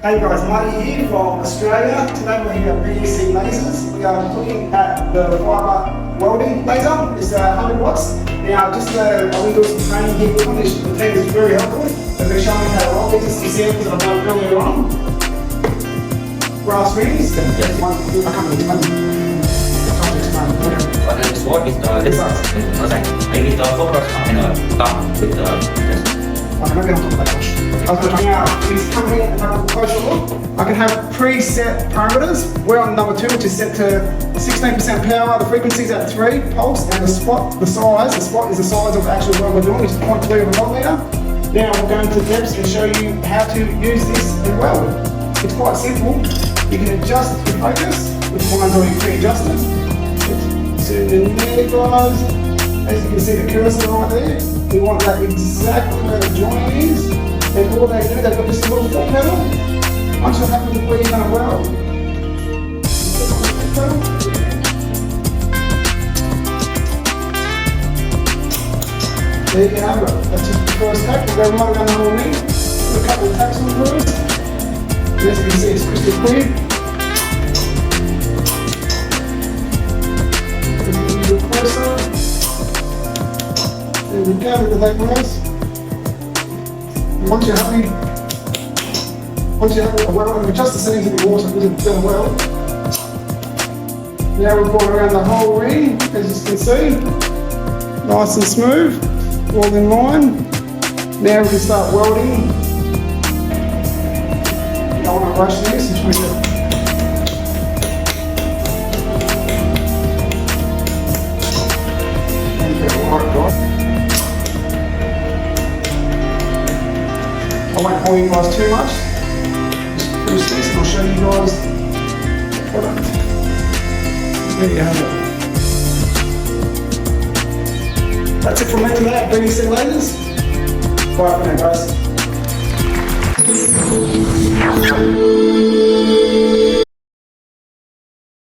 Hey guys, Marty here from Australia. Today we're here at BEC Lasers. We are looking at the fiber welding laser. It's 100 watts. Now, just I've been doing some training here with them. The team is very helpful. They've been showing me how to weld. These are some samples that I've done earlier on. Brass rings. I can't really explain. What is the difference? Maybe the photos in a cup with the I'm not going to talk about that much. Now, please come here and have a closer look. I can have preset parameters. We're on number 2, which is set to 16% power. The frequency is at 3 pulse, and the spot, the size. The spot is the size of the actual weld we're doing, which is 0.3 of a voltmeter. Now I'm going to depths and show you how to use this in weld. It's quite simple. You can adjust your focus, which mine's already pre-adjusted. Zoom in there, guys. As you can see the cursor right there. We want that exactly where the joint is. And all they do, they've got this little foot pedal. Once you're happy with where you're going to weld, there you have it. That's just the first tack. We'll go right around the whole knee. Put a couple of tacks on through. And as you can see, it's crystal clear. A little bit closer. There we go, with the leg raise. Once you're happy with the weld, adjust the settings of the water because it's going to weld. Now we've gone around the whole ring, as you can see. Nice and smooth, all in line. Now we can start welding. You don't want to rush this, you should I won't bore you guys too much. Just finish this and I'll show you guys the product. There you have it. That's it from me today at BEC Lasers. Bye for now, guys.